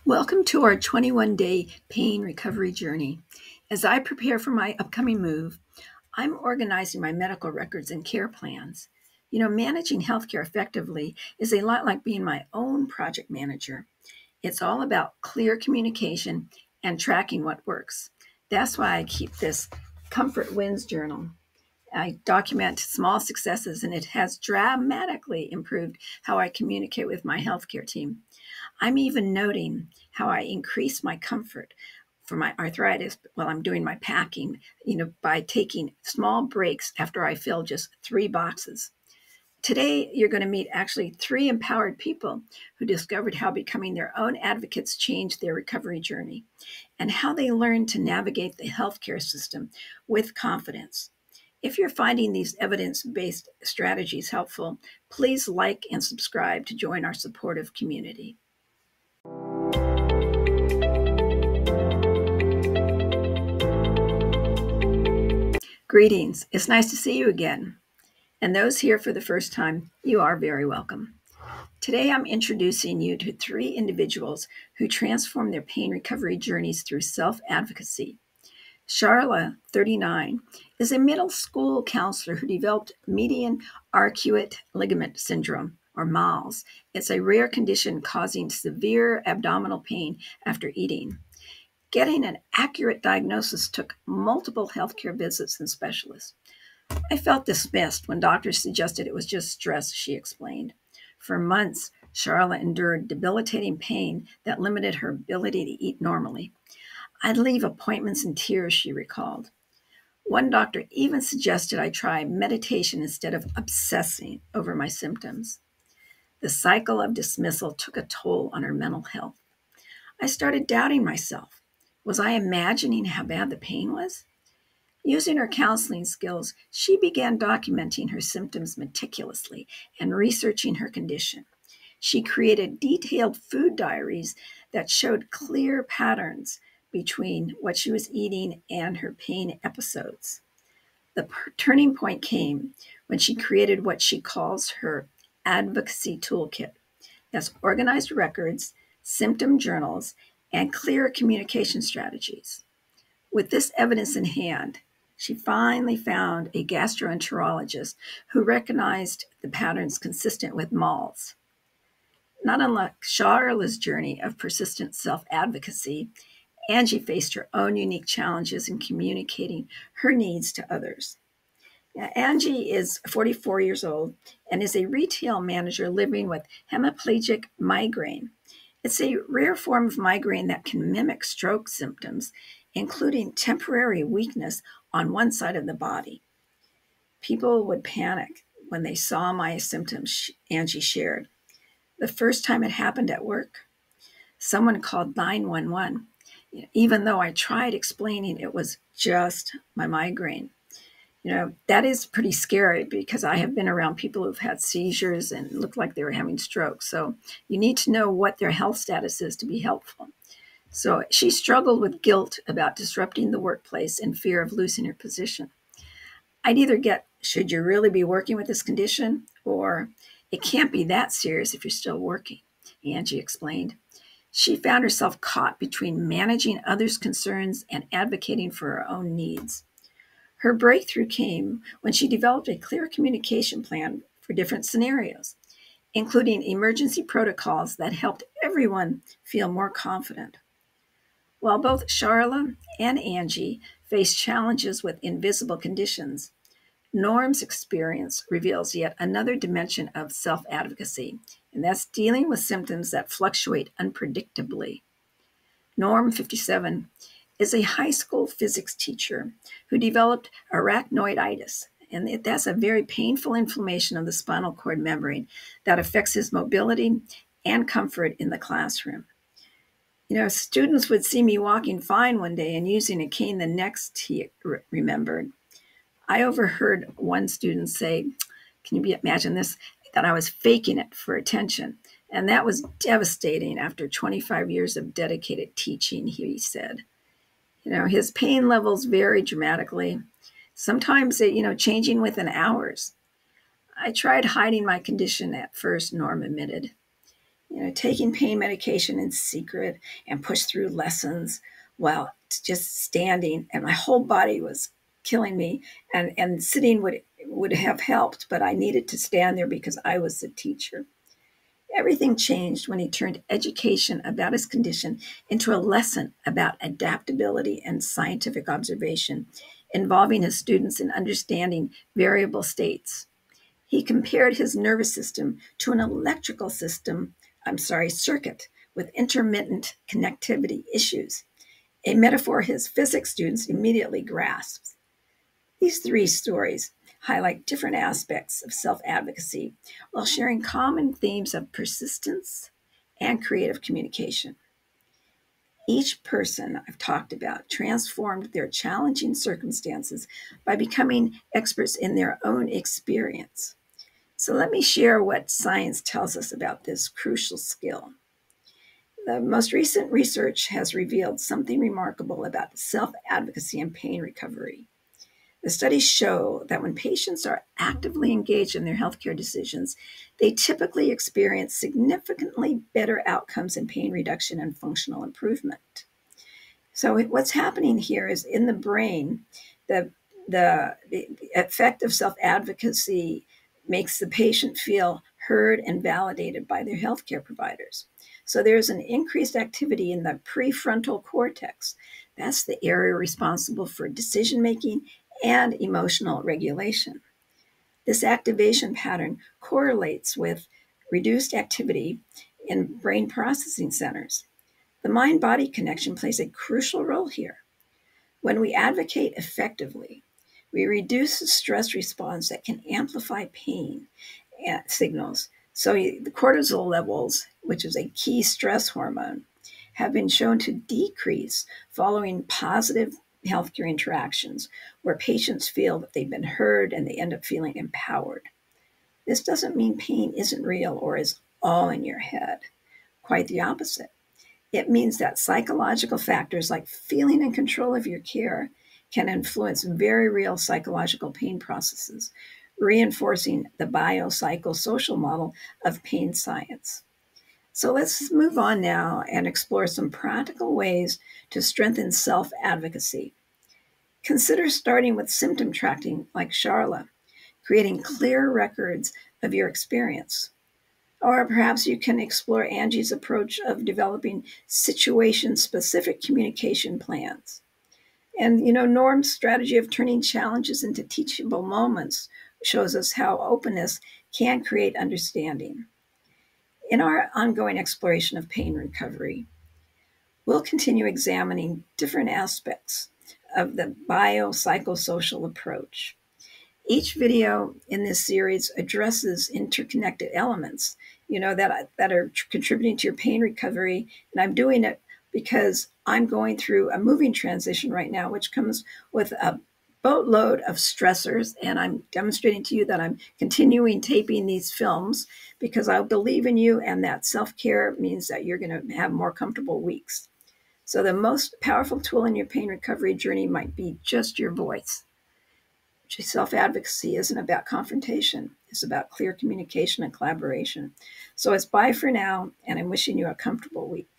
Welcome to our 21-day pain recovery journey. As I prepare for my upcoming move, I'm organizing my medical records and care plans. Managing healthcare effectively is a lot like being my own project manager. It's all about clear communication and tracking what works. That's why I keep this Comfort Wins journal. I document small successes, and it has dramatically improved how I communicate with my healthcare team. I'm even noting how I increase my comfort for my arthritis while I'm doing my packing, by taking small breaks after I fill just 3 boxes. Today, you're going to meet actually 3 empowered people who discovered how becoming their own advocates changed their recovery journey and how they learned to navigate the healthcare system with confidence. If you're finding these evidence based strategies helpful, please like and subscribe to join our supportive community. Greetings. It's nice to see you again. And those here for the first time, you are very welcome. Today, I'm introducing you to 3 individuals who transformed their pain recovery journeys through self-advocacy. Charla, 39, is a middle school counselor who developed median arcuate ligament syndrome, or MALS. It's a rare condition causing severe abdominal pain after eating. Getting an accurate diagnosis took multiple healthcare visits and specialists. I felt dismissed when doctors suggested it was just stress, she explained. For months, Charlotte endured debilitating pain that limited her ability to eat normally. I'd leave appointments in tears, she recalled. One doctor even suggested I try meditation instead of obsessing over my symptoms. The cycle of dismissal took a toll on her mental health. I started doubting myself. Was I imagining how bad the pain was? Using her counseling skills, she began documenting her symptoms meticulously and researching her condition. She created detailed food diaries that showed clear patterns between what she was eating and her pain episodes. The turning point came when she created what she calls her advocacy toolkit. That's organized records, symptom journals, and clear communication strategies. With this evidence in hand, she finally found a gastroenterologist who recognized the patterns consistent with MALS. Not unlike Charla's journey of persistent self-advocacy, Angie faced her own unique challenges in communicating her needs to others. Now, Angie is 44 years old and is a retail manager living with hemiplegic migraine. It's a rare form of migraine that can mimic stroke symptoms, including temporary weakness on one side of the body. People would panic when they saw my symptoms, Angie shared. The first time it happened at work, someone called 911, even though I tried explaining it was just my migraine. That is pretty scary because I have been around people who've had seizures and looked like they were having strokes. So you need to know what their health status is to be helpful. So she struggled with guilt about disrupting the workplace and fear of losing her position. I'd either get, should you really be working with this condition? Or it can't be that serious if you're still working, Angie explained. She found herself caught between managing others' concerns and advocating for her own needs. Her breakthrough came when she developed a clear communication plan for different scenarios, including emergency protocols that helped everyone feel more confident. While both Charla and Angie face challenges with invisible conditions, Norm's experience reveals yet another dimension of self-advocacy, and that's dealing with symptoms that fluctuate unpredictably. Norm, 57, is a high school physics teacher who developed arachnoiditis, and that's a very painful inflammation of the spinal cord membrane that affects his mobility and comfort in the classroom. Students would see me walking fine one day and using a cane the next, he remembered. I overheard one student say, can you imagine this, that I was faking it for attention. And that was devastating after 25 years of dedicated teaching, he said. His pain levels vary dramatically, sometimes, changing within hours. I tried hiding my condition at first, Norm admitted. taking pain medication in secret and push through lessons while just standing, and my whole body was killing me. And sitting would have helped, but I needed to stand there because I was the teacher. Everything changed when he turned education about his condition into a lesson about adaptability and scientific observation, involving his students in understanding variable states. He compared his nervous system to an electrical circuit with intermittent connectivity issues, a metaphor his physics students immediately grasped. These three stories highlight different aspects of self-advocacy while sharing common themes of persistence and creative communication. Each person I've talked about transformed their challenging circumstances by becoming experts in their own experience. So let me share what science tells us about this crucial skill. The most recent research has revealed something remarkable about self-advocacy and pain recovery. The studies show that when patients are actively engaged in their healthcare decisions, they typically experience significantly better outcomes in pain reduction and functional improvement. So what's happening here is in the brain, the effect of self-advocacy makes the patient feel heard and validated by their healthcare providers. So there's an increased activity in the prefrontal cortex. That's the area responsible for decision-making and emotional regulation. This activation pattern correlates with reduced activity in brain processing centers. The mind-body connection plays a crucial role here. When we advocate effectively, we reduce the stress response that can amplify pain signals. So the cortisol levels, which is a key stress hormone, have been shown to decrease following positive healthcare interactions where patients feel that they've been heard and they end up feeling empowered. This doesn't mean pain isn't real or is all in your head. Quite the opposite. It means that psychological factors like feeling in control of your care can influence very real psychological pain processes, reinforcing the biopsychosocial model of pain science. So let's move on now and explore some practical ways to strengthen self-advocacy. Consider starting with symptom tracking like Charla, creating clear records of your experience. Or perhaps you can explore Angie's approach of developing situation-specific communication plans. And, Norm's strategy of turning challenges into teachable moments shows us how openness can create understanding. In our ongoing exploration of pain recovery, we'll continue examining different aspects of the biopsychosocial approach. Each video in this series addresses interconnected elements, that are contributing to your pain recovery. And I'm doing it because I'm going through a moving transition right now, which comes with a boatload of stressors. And I'm demonstrating to you that I'm continuing taping these films because I believe in you, and that self-care means that you're going to have more comfortable weeks. So the most powerful tool in your pain recovery journey might be just your voice. Self-advocacy isn't about confrontation. It's about clear communication and collaboration. So it's bye for now, and I'm wishing you a comfortable week.